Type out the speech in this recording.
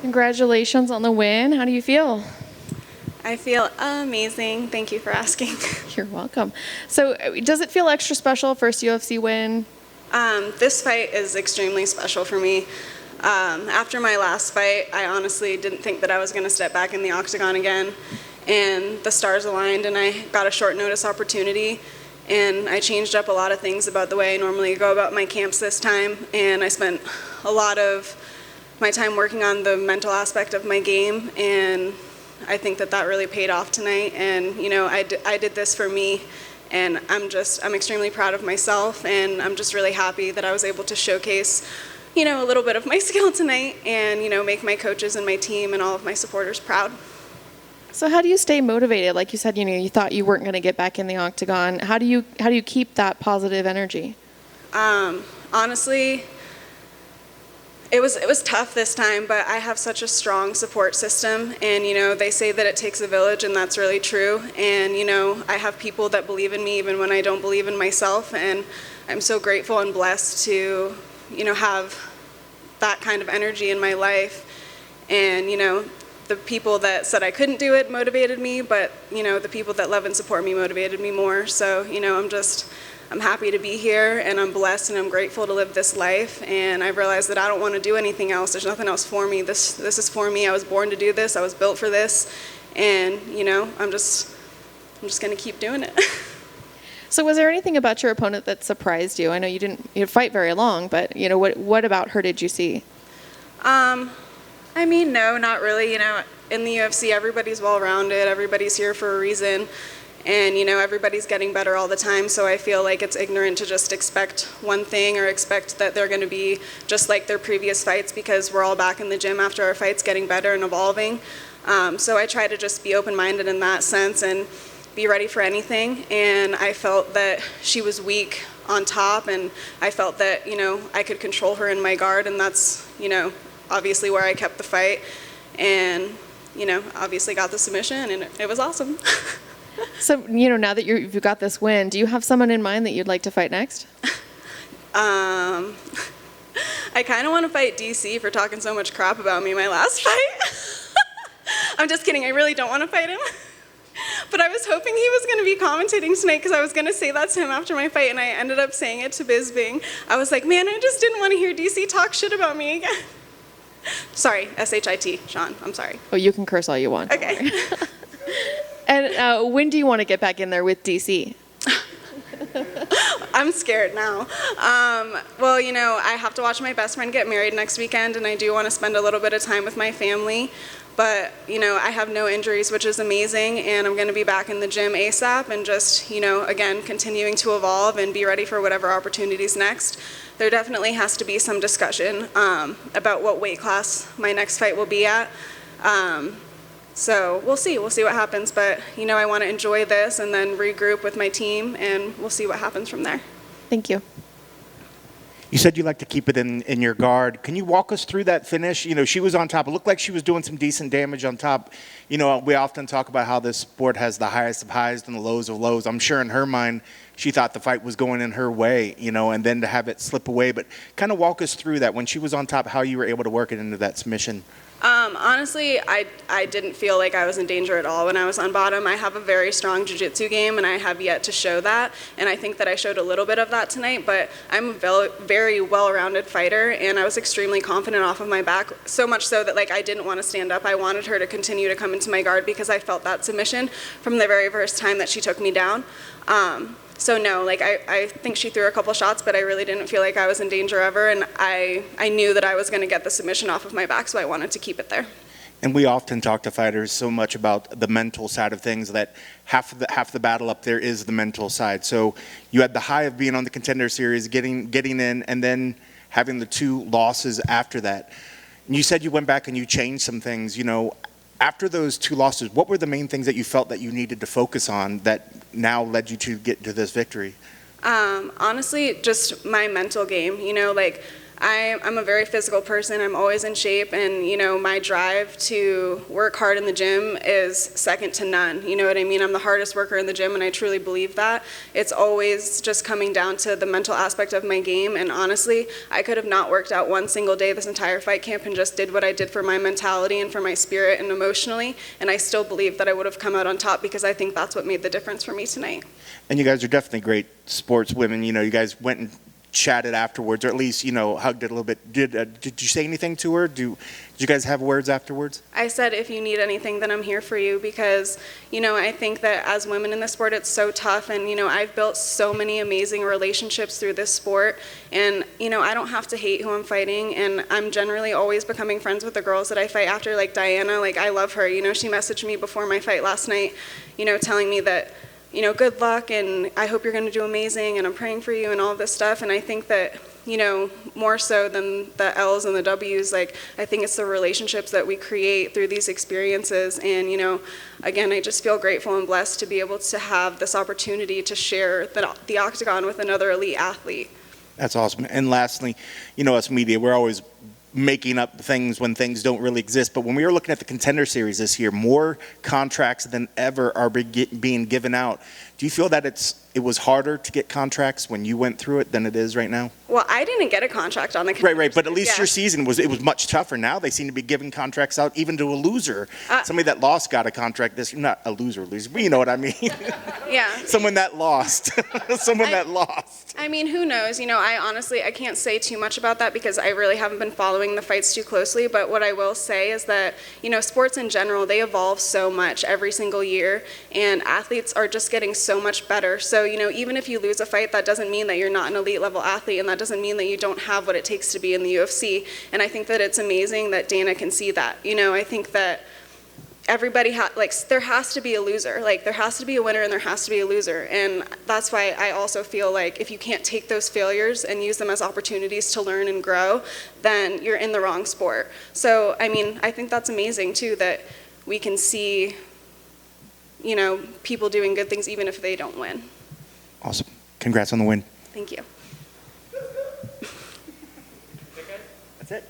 Congratulations on the win. How do you feel? I feel amazing. Thank you for asking. You're welcome. So does it feel extra special, first UFC win? This fight is extremely special for me. After my last fight, I honestly didn't think that I was going to step back in the octagon again. And the stars aligned and I got a short notice opportunity. And I changed up a lot of things about the way I normally go about my camps this time. And I spent a lot of my time working on the mental aspect of my game. And I think that that really paid off tonight. And, you know, I did this for me. And I'm extremely proud of myself. And I'm just really happy that I was able to showcase, you know, a little bit of my skill tonight and, you know, make my coaches and my team and all of my supporters proud. So how do you stay motivated? Like you said, you know, you thought you weren't going to get back in the octagon. How do you keep that positive energy? Honestly, it was tough this time, but I have such a strong support system. And, you know, they say that it takes a village, and that's really true. And, you know, I have people that believe in me even when I don't believe in myself. And I'm so grateful and blessed to, you know, have that kind of energy in my life. And, you know, the people that said I couldn't do it motivated me, but, you know, the people that love and support me motivated me more. So, you know, I'm happy to be here, and I'm blessed, and I'm grateful to live this life. And I realized that I don't want to do anything else. There's nothing else for me. This is for me. I was born to do this. I was built for this. And, you know, I'm just going to keep doing it. So was there anything about your opponent that surprised you? I know you didn't fight very long, but, you know, what about her did you see? I mean, no, not really. You know, in the UFC, everybody's well-rounded. Everybody's here for a reason. And, you know, everybody's getting better all the time. So I feel like it's ignorant to just expect one thing or expect that they're going to be just like their previous fights, because we're all back in the gym after our fights, getting better and evolving. So I try to just be open-minded in that sense and be ready for anything. And I felt that she was weak on top, and I felt that, you know, I could control her in my guard, and that's, you know, obviously where I kept the fight, and, you know, obviously got the submission, and it was awesome. So, you know, now that you've got this win, do you have someone in mind that you'd like to fight next? I kind of want to fight DC for talking so much crap about me my last fight. I'm just kidding. I really don't want to fight him. But I was hoping he was going to be commentating tonight, because I was going to say that to him after my fight, and I ended up saying it to Bisbing. I was like, man, I just didn't want to hear DC talk shit about me again. Sorry, S-H-I-T, Sean. I'm sorry. Oh, you can curse all you want. Okay. And when do you want to get back in there with DC? I'm scared now. Well, you know, I have to watch my best friend get married next weekend, and I do want to spend a little bit of time with my family. But, you know, I have no injuries, which is amazing, and I'm going to be back in the gym ASAP and just, you know, again, continuing to evolve and be ready for whatever opportunities next. There definitely has to be some discussion about what weight class my next fight will be at. So we'll see what happens, but, you know, I want to enjoy this and then regroup with my team, and we'll see what happens from there. Thank you. You said you like to keep it in your guard. Can you walk us through that finish? You know, she was on top. It looked like she was doing some decent damage on top. You know, we often talk about how this sport has the highest of highs and the lows of lows. I'm sure in her mind, she thought the fight was going in her way, you know, and then to have it slip away. But kind of walk us through that. When she was on top, how you were able to work it into that submission. Honestly, I didn't feel like I was in danger at all when I was on bottom. I have a very strong jiu-jitsu game, and I have yet to show that. And I think that I showed a little bit of that tonight, but I'm a very well-rounded fighter, and I was extremely confident off of my back, so much so that, like, I didn't want to stand up. I wanted her to continue to come into my guard because I felt that submission from the very first time that she took me down. So no, like I think she threw a couple shots, but I really didn't feel like I was in danger ever, and I knew that I was going to get the submission off of my back, so I wanted to keep it there. And we often talk to fighters so much about the mental side of things, that half the battle up there is the mental side. So you had the high of being on the Contender Series, getting in, and then having the 2 losses after that. And you said you went back and you changed some things, you know. After those 2 losses, what were the main things that you felt that you needed to focus on that now led you to get to this victory? Honestly, just my mental game. You know, like, I'm a very physical person. I'm always in shape, and my drive to work hard in the gym is second to none. You know what I mean? I'm the hardest worker in the gym, and I truly believe that. It's always just coming down to the mental aspect of my game, and honestly, I could have not worked out one single day this entire fight camp and just did what I did for my mentality and for my spirit and emotionally, and I still believe that I would have come out on top because I think that's what made the difference for me tonight. And you guys are definitely great sports women. You guys went and chatted afterwards, or at least, hugged it a little bit. Did you say anything to her? Did you guys have words afterwards? I said, if you need anything, then I'm here for you, because, I think that as women in the sport, it's so tough, and, I've built so many amazing relationships through this sport, and, I don't have to hate who I'm fighting, and I'm generally always becoming friends with the girls that I fight after, like Diana. Like, I love her. She messaged me before my fight last night, telling me that, good luck, and I hope you're going to do amazing, and I'm praying for you, and all of this stuff. And I think that, more so than the L's and the W's, like, I think it's the relationships that we create through these experiences. And, again, I just feel grateful and blessed to be able to have this opportunity to share the octagon with another elite athlete. That's awesome. And lastly, us media, we're always making up things when things don't really exist. But when we were looking at the Contender Series this year, more contracts than ever are being given out. Do you feel that it was harder to get contracts when you went through it than it is right now? Well, I didn't get a contract on the Contender Right. But at least Series, your season was much tougher. Now they seem to be giving contracts out even to a loser. Somebody that lost got a contract not a loser, but you know what I mean. Yeah. Someone that lost. That lost. I mean, who knows? I can't say too much about that because I really haven't been following the fights too closely. But what I will say is that, sports in general, they evolve so much every single year, and athletes are just getting so much better. So, even if you lose a fight, that doesn't mean that you're not an elite level athlete, and that doesn't mean that you don't have what it takes to be in the UFC. And I think that it's amazing that Dana can see that. I think that everybody there has to be a loser. Like, there has to be a winner and there has to be a loser. And that's why I also feel like if you can't take those failures and use them as opportunities to learn and grow, then you're in the wrong sport. So, I think that's amazing too, that we can see, people doing good things even if they don't win. Awesome. Congrats on the win. Thank you. That's it.